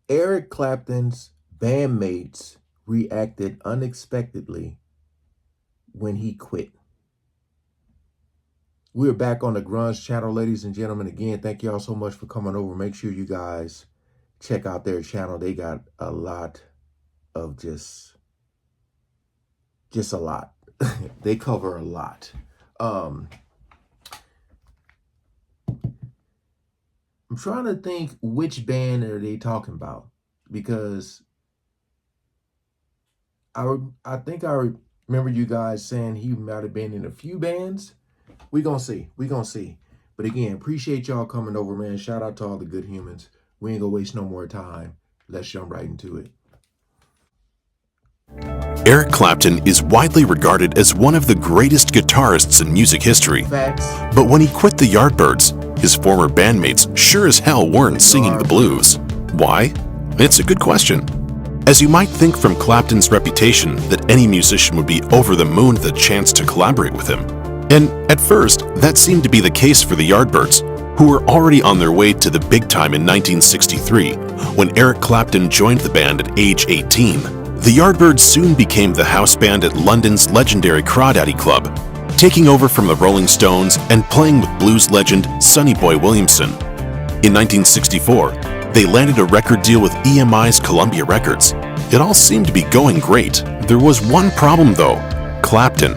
Eric Clapton's bandmates reacted unexpectedly when he quit. We're back on the Grunge channel, ladies and gentlemen. Again, thank y'all so much for coming over. Make sure you guys check out their channel. They got a lot of just a lot. They cover a lot. I'm trying to think which band are they talking about, because I think I remember you guys saying he might have been in a few bands. We gonna see. We gonna see. But again, appreciate y'all coming over, man. Shout out to all the good humans. We ain't gonna waste no more time. Let's jump right into it. Eric Clapton is widely regarded as one of the greatest guitarists in music history. Facts. But when he quit the Yardbirds, his former bandmates sure as hell weren't singing the blues. Why? It's a good question. As you might think from Clapton's reputation that any musician would be over the moon with a chance to collaborate with him. And at first, that seemed to be the case for the Yardbirds, who were already on their way to the big time in 1963, when Eric Clapton joined the band at age 18. The Yardbirds soon became the house band at London's legendary Crawdaddy Club, taking over from the Rolling Stones and playing with blues legend Sonny Boy Williamson. In 1964, they landed a record deal with EMI's Columbia Records. It all seemed to be going great. There was one problem though: Clapton.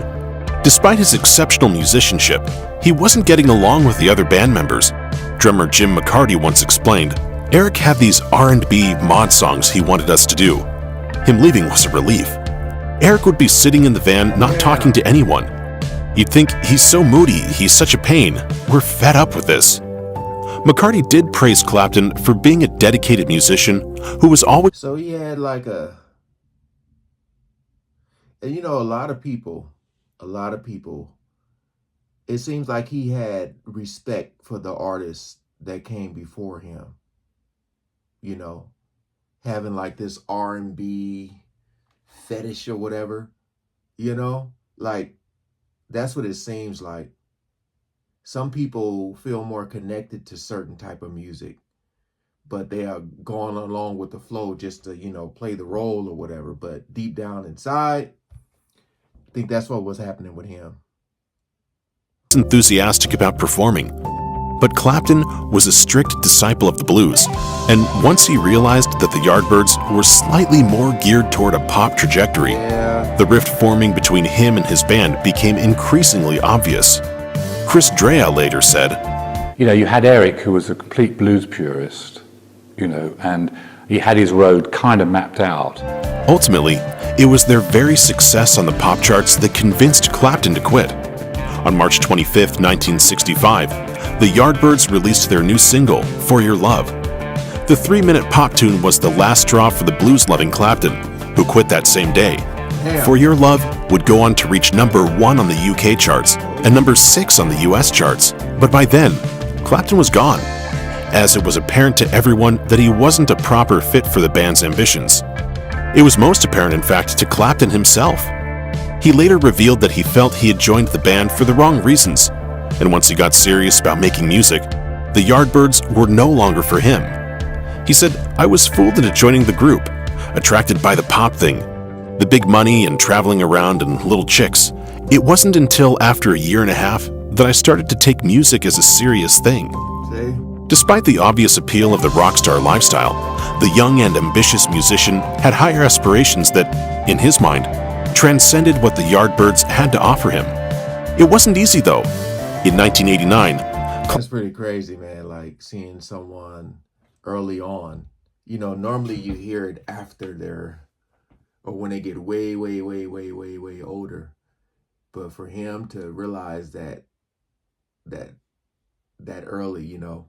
Despite his exceptional musicianship, he wasn't getting along with the other band members. Drummer Jim McCarty once explained, "Eric had these R&B mod songs he wanted us to do. Him leaving was a relief. Eric would be sitting in the van not talking to anyone. You'd think, he's so moody, he's such a pain. We're fed up with this." McCarty did praise Clapton for being a dedicated musician who was always... So he had like and you know, a lot of people, it seems like he had respect for the artists that came before him. You know, having like this R&B fetish or whatever, you know, like that's what it seems like. Some people feel more connected to certain type of music, but they are going along with the flow just to, you know, play the role or whatever. But deep down inside, I think that's what was happening with him. Enthusiastic about performing. But Clapton was a strict disciple of the blues, and once he realized that the Yardbirds were slightly more geared toward a pop trajectory, the rift forming between him and his band became increasingly obvious. Chris Drea later said, "You know, you had Eric, who was a complete blues purist, you know, and he had his road kind of mapped out." Ultimately, it was their very success on the pop charts that convinced Clapton to quit. On March 25, 1965, the Yardbirds released their new single, "For Your Love." The 3-minute pop tune was the last straw for the blues-loving Clapton, who quit that same day. "For Your Love" would go on to reach #1 on the UK charts and #6 on the US charts. But by then, Clapton was gone, as it was apparent to everyone that he wasn't a proper fit for the band's ambitions. It was most apparent, in fact, to Clapton himself. He later revealed that he felt he had joined the band for the wrong reasons, and once he got serious about making music, the Yardbirds were no longer for him. He said, "I was fooled into joining the group, attracted by the pop thing, the big money and traveling around and little chicks. It wasn't until after a year and a half that I started to take music as a serious thing." See? Despite the obvious appeal of the rock star lifestyle, the young and ambitious musician had higher aspirations that, in his mind, transcended what the Yardbirds had to offer him. It wasn't easy though. In 1989, That's pretty crazy, man. Like seeing someone early on, you know, normally you hear it after they're, or when they get way, way, way, way, way, way older. But for him to realize that that early, you know,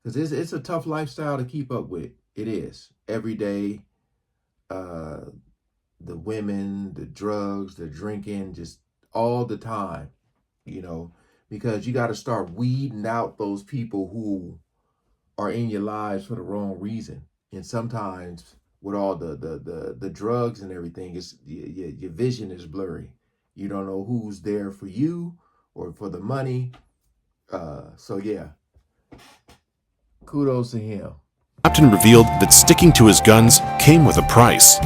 because it's a tough lifestyle to keep up with. It is every day. The women, the drugs, the drinking, just all the time, you know, because you got to start weeding out those people who are in your lives for the wrong reason. And sometimes with all the drugs and everything, it's your vision is blurry. You don't know who's there for you or for the money. So yeah, kudos to him. Clapton revealed that sticking to his guns came with a price: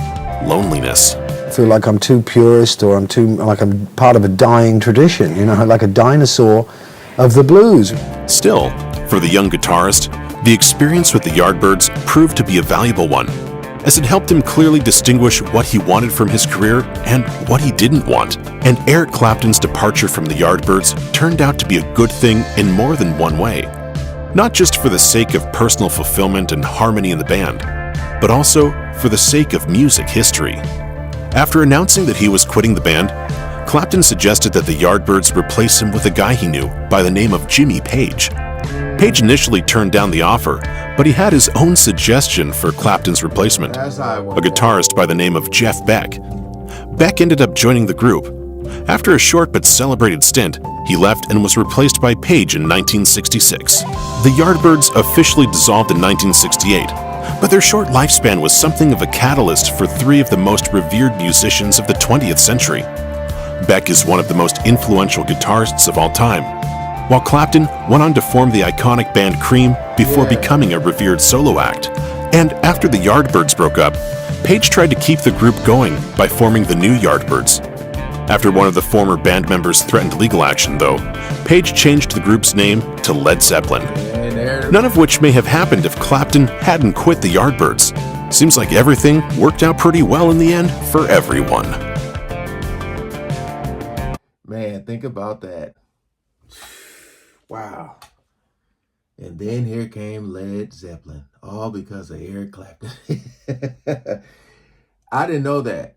loneliness. I feel like I'm too purist, or I'm part of a dying tradition, you know, like a dinosaur of the blues. Still, for the young guitarist, the experience with the Yardbirds proved to be a valuable one, as it helped him clearly distinguish what he wanted from his career and what he didn't want. And Eric Clapton's departure from the Yardbirds turned out to be a good thing in more than one way. Not just for the sake of personal fulfillment and harmony in the band, but also for the sake of music history. After announcing that he was quitting the band, Clapton suggested that the Yardbirds replace him with a guy he knew by the name of Jimmy Page. Page initially turned down the offer, but he had his own suggestion for Clapton's replacement, a guitarist by the name of Jeff Beck. Beck ended up joining the group. After a short but celebrated stint, he left and was replaced by Page in 1966. The Yardbirds officially dissolved in 1968, but their short lifespan was something of a catalyst for three of the most revered musicians of the 20th century. Beck is one of the most influential guitarists of all time, while Clapton went on to form the iconic band Cream before becoming a revered solo act. And after the Yardbirds broke up, Page tried to keep the group going by forming the new Yardbirds. After one of the former band members threatened legal action, though, Page changed the group's name to Led Zeppelin. None of which may have happened if Clapton hadn't quit the Yardbirds. Seems like everything worked out pretty well in the end for everyone. Man, think about that. Wow. And then here came Led Zeppelin, all because of Eric Clapton. I didn't know that.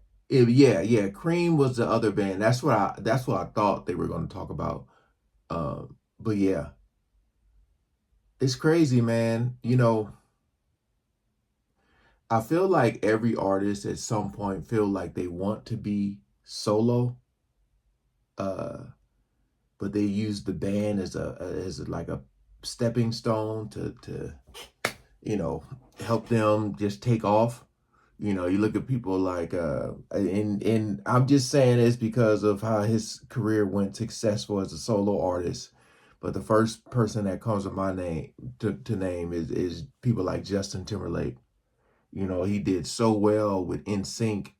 Cream was the other band. That's what I thought they were going to talk about. But yeah, it's crazy, man. You know, I feel like every artist at some point feel like they want to be solo, but they use the band as like a stepping stone to help them just take off. You know, you look at people like, and I'm just saying this because of how his career went successful as a solo artist. But the first person that comes to my name to name is people like Justin Timberlake. You know, he did so well with NSYNC,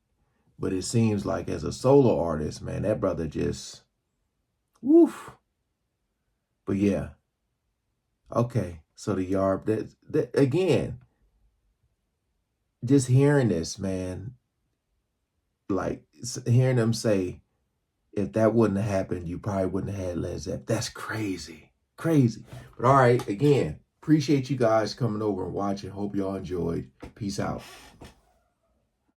but it seems like as a solo artist, man, that brother just, woof. But yeah, okay. So the that again. Just hearing this, man, like hearing them say, if that wouldn't have happened, you probably wouldn't have had Led Zeppelin. That's crazy, crazy. But all right, again, appreciate you guys coming over and watching. Hope y'all enjoyed. Peace out.